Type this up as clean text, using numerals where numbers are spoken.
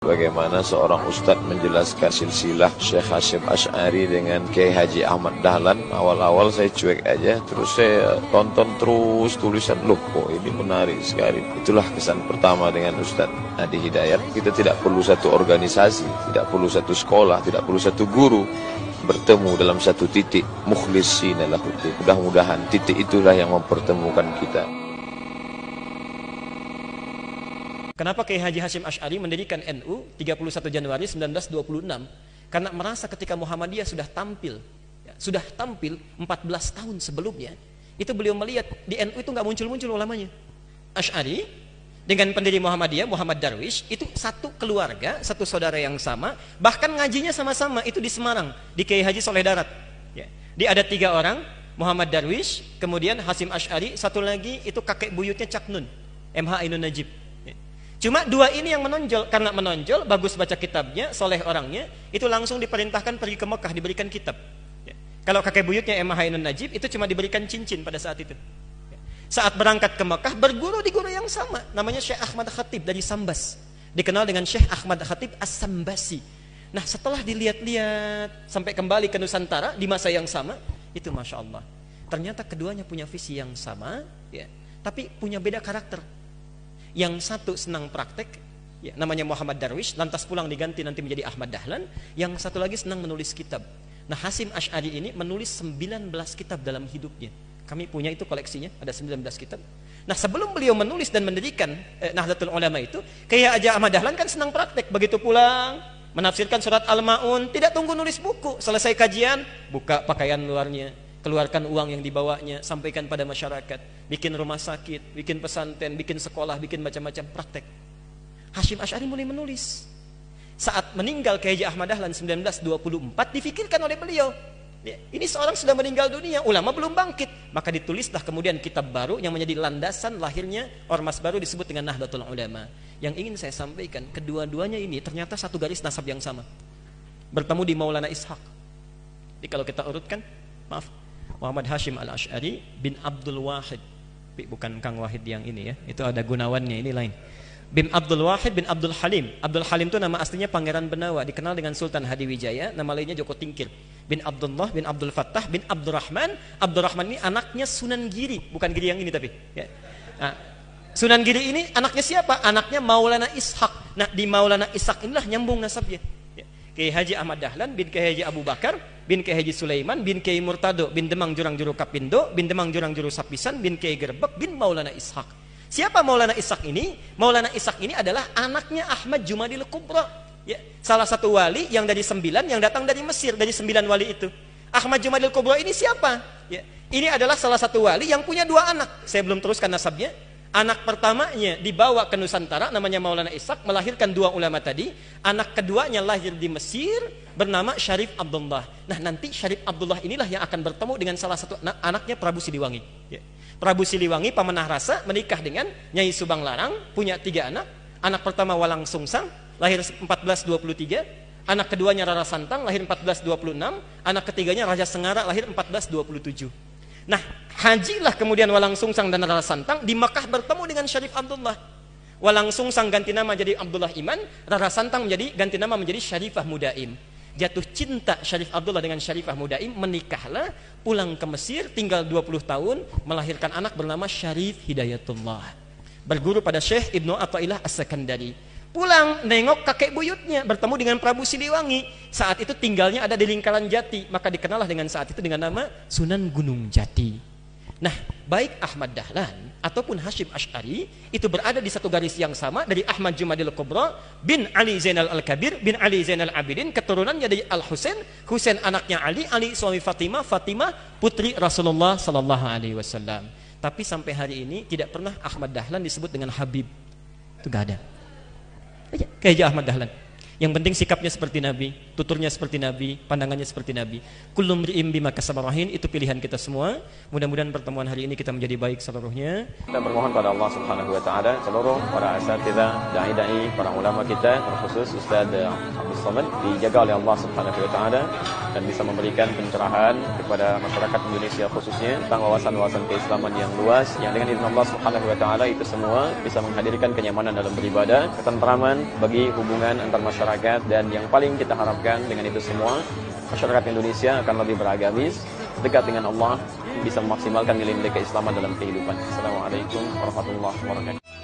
Bagaimana seorang ustadz menjelaskan silsilah Syekh Hasyim Asy'ari dengan Kiai Haji Ahmad Dahlan. Awal-awal saya cuek aja, terus saya tonton terus tulisan, loh kok ini menarik sekali. Itulah kesan pertama dengan Ustadz Adi Hidayat. Kita tidak perlu satu organisasi, tidak perlu satu sekolah, tidak perlu satu guru, bertemu dalam satu titik, mukhlishina lahuddin. Mudah-mudahan titik itulah yang mempertemukan kita. Kenapa Kiai Haji Hasyim Asy'ari mendirikan NU 31 Januari 1926? Karena merasa ketika Muhammadiyah sudah tampil 14 tahun sebelumnya, itu beliau melihat di NU itu nggak muncul-muncul ulamanya. Asy'ari dengan pendiri Muhammadiyah, Muhammad Darwish, itu satu keluarga, satu saudara yang sama, bahkan ngajinya sama-sama, itu di Semarang, di Kiai Haji Soleh Darat. Ya. Dia ada 3 orang, Muhammad Darwish, kemudian Hasyim Asy'ari, satu lagi itu kakek buyutnya Cak Nun, MH Ainun Najib. Cuma 2 ini yang menonjol. Karena menonjol, bagus baca kitabnya, soleh orangnya, itu langsung diperintahkan pergi ke Mekah, diberikan kitab. Ya. Kalau kakek buyutnya MH Ainun Najib, itu cuma diberikan cincin pada saat itu. Ya. Saat berangkat ke Mekah, berguru di guru yang sama, namanya Syekh Ahmad Khatib dari Sambas, dikenal dengan Syekh Ahmad Khatib As-Sambasi. Nah, setelah dilihat-lihat sampai kembali ke Nusantara di masa yang sama, itu Masya Allah, ternyata keduanya punya visi yang sama, ya, tapi punya beda karakter. Yang satu senang praktek, ya, namanya Muhammad Darwish, lantas pulang diganti nanti menjadi Ahmad Dahlan. Yang satu lagi senang menulis kitab. Nah, Hasyim Asy'ari ini menulis 19 kitab dalam hidupnya. Kami punya itu koleksinya, ada 19 kitab. Nah, sebelum beliau menulis dan mendirikan Nahdlatul Ulama itu, kayak aja Ahmad Dahlan kan senang praktek. Begitu pulang, menafsirkan surat Al-Ma'un, tidak tunggu nulis buku. Selesai kajian, buka pakaian luarnya, keluarkan uang yang dibawanya, sampaikan pada masyarakat, bikin rumah sakit, bikin pesantren, bikin sekolah, bikin macam-macam praktek. Hasyim Asy'ari mulai menulis. Saat meninggal Kiai Haji Ahmad Dahlan 1924, difikirkan oleh beliau, ya, ini seorang sudah meninggal dunia, ulama belum bangkit. Maka ditulislah kemudian kitab baru yang menjadi landasan lahirnya ormas baru disebut dengan Nahdlatul Ulama. Yang ingin saya sampaikan, kedua-duanya ini ternyata satu garis nasab yang sama. Bertemu di Maulana Ishaq. Jadi kalau kita urutkan, maaf, Muhammad Hasyim Al-Asy'ari bin Abdul Wahid, bukan Kang Wahid yang ini ya, itu ada Gunawannya, ini lain. Bin Abdul Wahid bin Abdul Halim. Abdul Halim itu nama aslinya Pangeran Benawa, dikenal dengan Sultan Hadiwijaya, nama lainnya Joko Tingkir. Bin Abdullah bin Abdul Fattah bin Abdurrahman. Abdurrahman ini anaknya Sunan Giri, bukan Giri yang ini tapi ya. Nah, Sunan Giri ini anaknya siapa? Anaknya Maulana Ishaq. Nah, di Maulana Ishaq inilah nyambung nasabnya. Kiai Haji Ahmad Dahlan bin Kiai Haji Abu Bakar bin Kiai Haji Sulaiman bin Kiai Murtado bin Demang Jurang Juru Kapindo bin Demang Jurang Juru Sapisan bin Kiai Gerbek bin Maulana Ishaq. Siapa Maulana Ishaq ini? Maulana Ishaq ini adalah anaknya Ahmad Jumadil Kubra, ya, salah satu wali yang dari 9 yang datang dari Mesir, dari 9 wali itu. Ahmad Jumadil Kubra ini siapa? Ya, ini adalah salah satu wali yang punya 2 anak. Saya belum teruskan nasabnya. Anak pertamanya dibawa ke Nusantara, namanya Maulana Ishaq, melahirkan 2 ulama tadi. Anak keduanya lahir di Mesir, bernama Syarif Abdullah. Nah, nanti Syarif Abdullah inilah yang akan bertemu dengan salah satu anaknya Prabu Siliwangi. Ya. Prabu Siliwangi pemenah rasa menikah dengan Nyai Subang Larang, punya 3 anak. Anak pertama Walang Sungsang, lahir 1423. Anak keduanya Rara Santang, lahir 1426. Anak ketiganya Raja Sengara, lahir 1427. Nah, hajilah kemudian Walang Sungsang dan Rara Santang di Mekah bertemu dengan Syarif Abdullah. Walang Sungsang ganti nama jadi Abdullah Iman, Rara Santang ganti nama menjadi Syarifah Mudaim. Jatuh cinta Syarif Abdullah dengan Syarifah Mudaim, menikahlah, pulang ke Mesir, tinggal 20 tahun, melahirkan anak bernama Syarif Hidayatullah. Berguru pada Syekh Ibnu Athaillah As-Sakandari. Pulang nengok kakek buyutnya, bertemu dengan Prabu Siliwangi. Saat itu tinggalnya ada di lingkaran Jati, maka dikenallah dengan saat itu dengan nama Sunan Gunung Jati. Nah, baik Ahmad Dahlan ataupun Hasyim Asy'ari itu berada di satu garis yang sama, dari Ahmad Jumadil Kubra bin Ali Zainal Al-Kabir bin Ali Zainal Abidin, keturunannya dari Al-Husain, Husain anaknya Ali, Ali suami Fatimah, Fatimah putri Rasulullah sallallahu alaihi wasallam. Tapi sampai hari ini tidak pernah Ahmad Dahlan disebut dengan Habib. Itu enggak ada. Kiai Ahmad Dahlan. Yang penting sikapnya seperti Nabi, tuturnya seperti Nabi, pandangannya seperti Nabi. Kullu mri'in bima kasaba rahin, itu pilihan kita semua. Mudah-mudahan pertemuan hari ini kita menjadi baik seluruhnya. Kita bermohon pada Allah Subhanahu wa taala seluruh para asatidzah, dai-dai, para ulama kita, terkhusus Ustaz Abdul Somad dijaga oleh Allah Subhanahu wa taala dan bisa memberikan pencerahan kepada masyarakat Indonesia khususnya tentang wawasan-wawasan keislaman yang luas yang dengan izin Allah Subhanahu wa taala itu semua bisa menghadirkan kenyamanan dalam beribadah, ketentraman bagi hubungan antar masyarakat, dan yang paling kita harapkan dengan itu semua masyarakat Indonesia akan lebih beragamis, dekat dengan Allah, bisa memaksimalkan nilai-nilai keislaman dalam kehidupan. Assalamualaikum warahmatullahi wabarakatuh.